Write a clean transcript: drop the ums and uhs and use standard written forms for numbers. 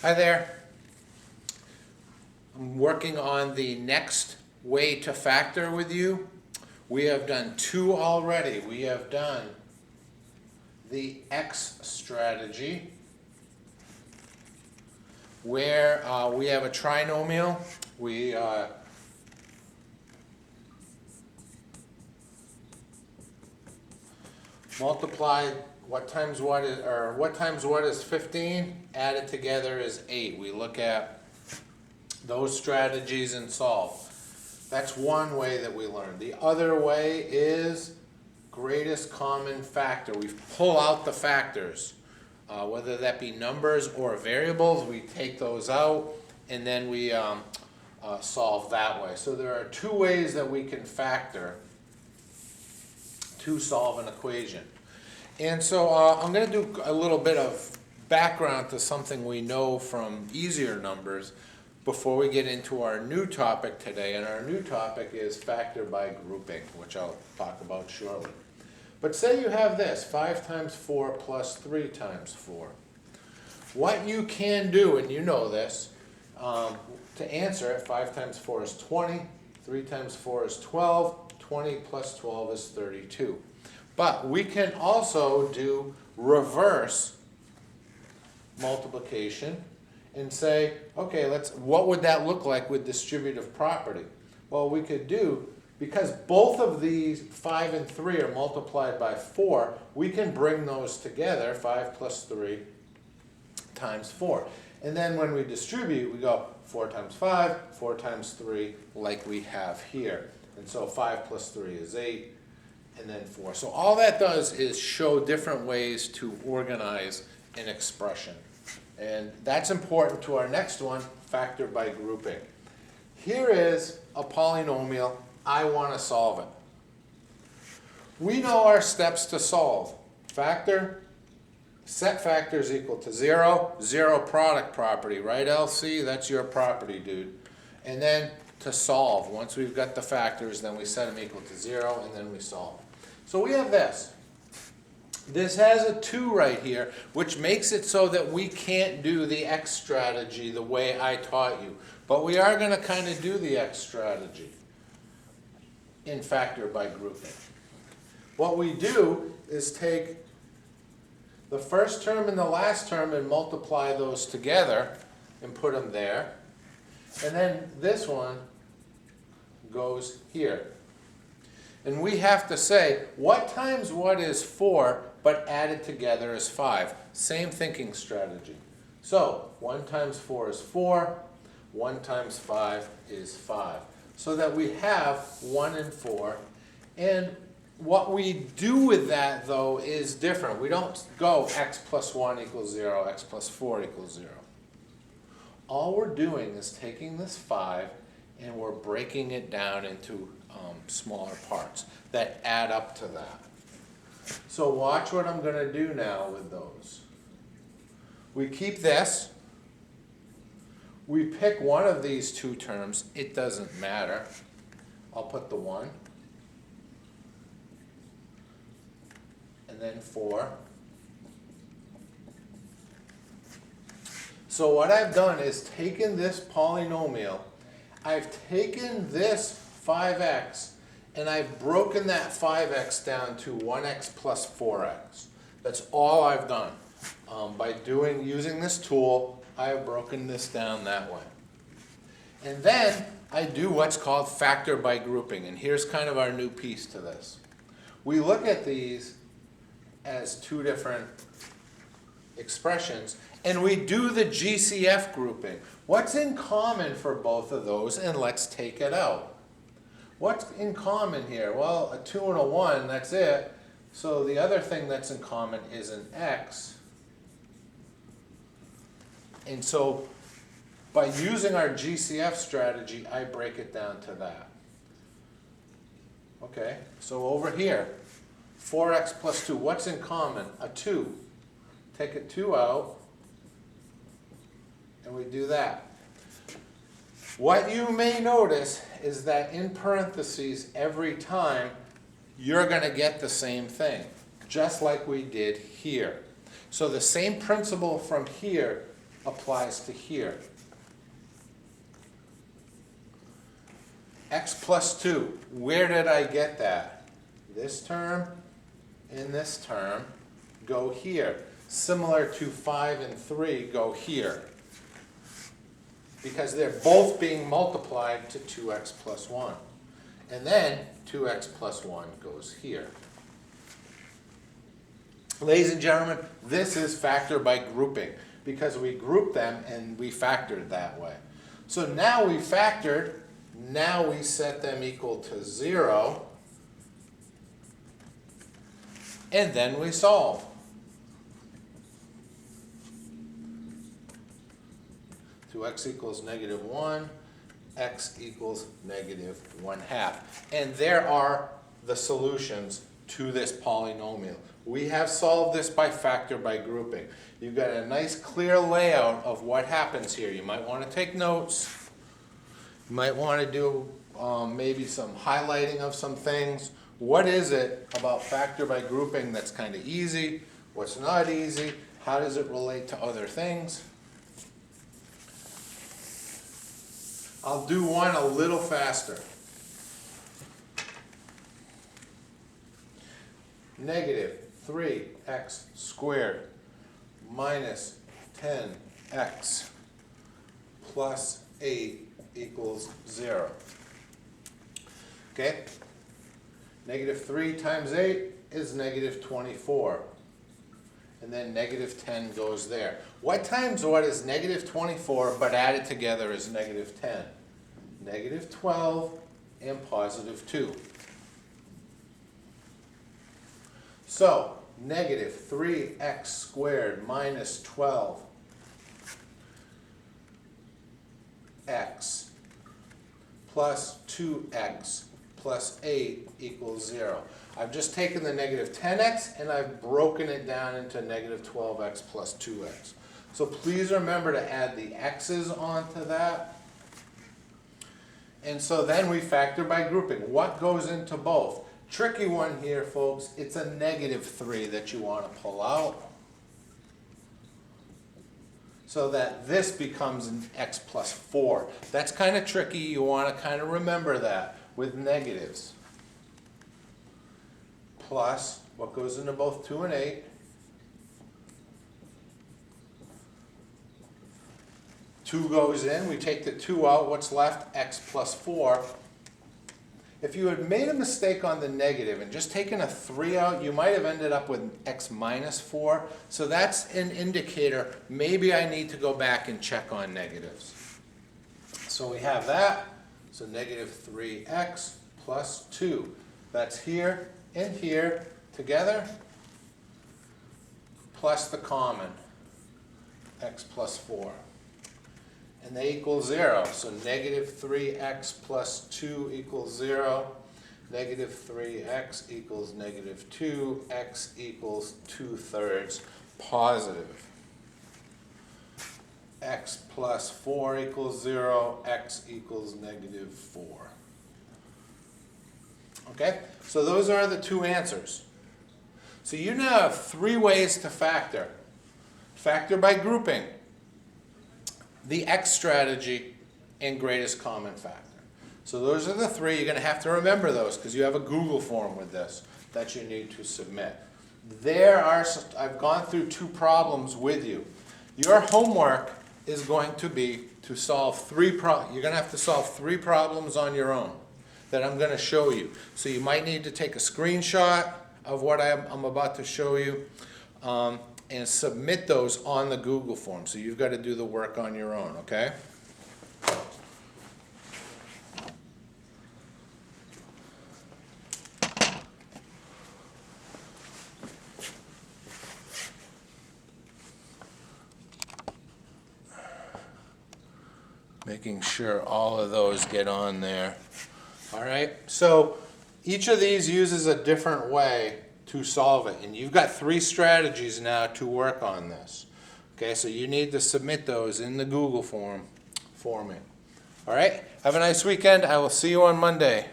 Hi there. I'm working on the next way to factor with you. We have done two already. We have done the X strategy, where we have a trinomial. We multiply what times what is 15, added together is 8. We look at those strategies and solve. That's one way that we learn. The other way is greatest common factor. We pull out the factors, whether that be numbers or variables. We take those out and then we solve that way. So there are two ways that we can factor to solve an equation. And so I'm going to do a little bit of background to something we know from easier numbers before we get into our new topic today. And our new topic is factor by grouping, which I'll talk about shortly. But say you have this, 5 times 4 plus 3 times 4. What you can do, and you know this, to answer it, 5 times 4 is 20, 3 times 4 is 12, 20 plus 12 is 32. But we can also do reverse multiplication and say, okay, what would that look like with distributive property? Well, we could do, because both of these 5 and 3 are multiplied by 4, we can bring those together, 5 plus 3 times 4. And then when we distribute, we go 4 times 5, 4 times 3, like we have here. And so 5 plus 3 is 8, and then 4. So all that does is show different ways to organize an expression. And that's important to our next one, factor by grouping. Here is a polynomial. I want to solve it. We know our steps to solve. Factor, set factors equal to 0, 0 product property, right, LC? That's your property, dude. And then to solve, once we've got the factors, then we set them equal to 0, and then we solve. So we have this. This has a 2 right here, which makes it so that we can't do the X strategy the way I taught you. But we are going to kind of do the X strategy in factor by grouping. What we do is take the first term and the last term and multiply those together and put them there. And then this one goes here. And we have to say, what times what is 4, but added together is 5? Same thinking strategy. So 1 times 4 is 4, 1 times 5 is 5. So that we have 1 and 4. And what we do with that, though, is different. We don't go x plus 1 equals 0, x plus 4 equals 0. All we're doing is taking this 5 and we're breaking it down into smaller parts that add up to that. So watch what I'm going to do now with those. We keep this. We pick one of these two terms. It doesn't matter. I'll put the 1. And then 4. So what I've done is taken this polynomial. I've taken this 5x and I've broken that 5x down to 1x plus 4x. That's all I've done. By using this tool, I have broken this down that way. And then I do what's called factor by grouping. And here's kind of our new piece to this. We look at these as two different expressions, and we do the GCF grouping. What's in common for both of those? And let's take it out. What's in common here? Well, a 2 and a 1, that's it. So the other thing that's in common is an x. And so by using our GCF strategy, I break it down to that. Okay, so over here, 4x plus 2, what's in common? A 2. Take a 2 out, and we do that. What you may notice is that in parentheses, every time, you're going to get the same thing, just like we did here. So the same principle from here applies to here. X plus 2, where did I get that? This term and this term go here. Similar to 5 and 3 go here. Because they're both being multiplied to 2x plus 1. And then 2x plus 1 goes here. Ladies and gentlemen, this is factor by grouping, because we grouped them and we factored that way. So now we factored, now we set them equal to 0, and then we solve. So x equals -1, x equals -1/2. And there are the solutions to this polynomial. We have solved this by factor by grouping. You've got a nice clear layout of what happens here. You might want to take notes. You might want to do maybe some highlighting of some things. What is it about factor by grouping that's kind of easy? What's not easy? How does it relate to other things? I'll do one a little faster. -3x squared minus 10x plus 8 equals 0. Okay? -3 times 8 is -24. And then -10 goes there. What times what is -24 but added together is -10? -12 and +2. So, -3x squared minus 12x plus 2x plus 8 equals 0. I've just taken the -10x and I've broken it down into -12x plus 2x. So please remember to add the x's onto that. And so then we factor by grouping. What goes into both? Tricky one here, folks. It's a -3 that you want to pull out, so that this becomes an x plus 4. That's kind of tricky. You want to kind of remember that with negatives. Plus, what goes into both 2 and 8? 2 goes in. We take the 2 out. What's left? X plus 4. If you had made a mistake on the negative and just taken a 3 out, you might have ended up with x minus 4. So that's an indicator. Maybe I need to go back and check on negatives. So we have that. So -3x plus 2. That's here and here together, plus the common, x plus 4. And they equal 0. So -3x plus 2 equals 0. -3x equals -2. X equals 2/3 positive. X plus 4 equals 0. X equals -4. Okay? So those are the two answers. So you now have 3 ways to factor. Factor by grouping, the X strategy, and greatest common factor. So those are the 3. You're going to have to remember those because you have a Google form with this that you need to submit. I've gone through 2 problems with you. Your homework is going to be to solve 3 problems. You're going to have to solve 3 problems on your own that I'm going to show you. So you might need to take a screenshot of what I'm about to show you and submit those on the Google form. So you've got to do the work on your own, okay? Making sure all of those get on there. All right, so each of these uses a different way to solve it, and you've got 3 strategies now to work on this. Okay, so you need to submit those in the Google form for me. All right, have a nice weekend. I will see you on Monday.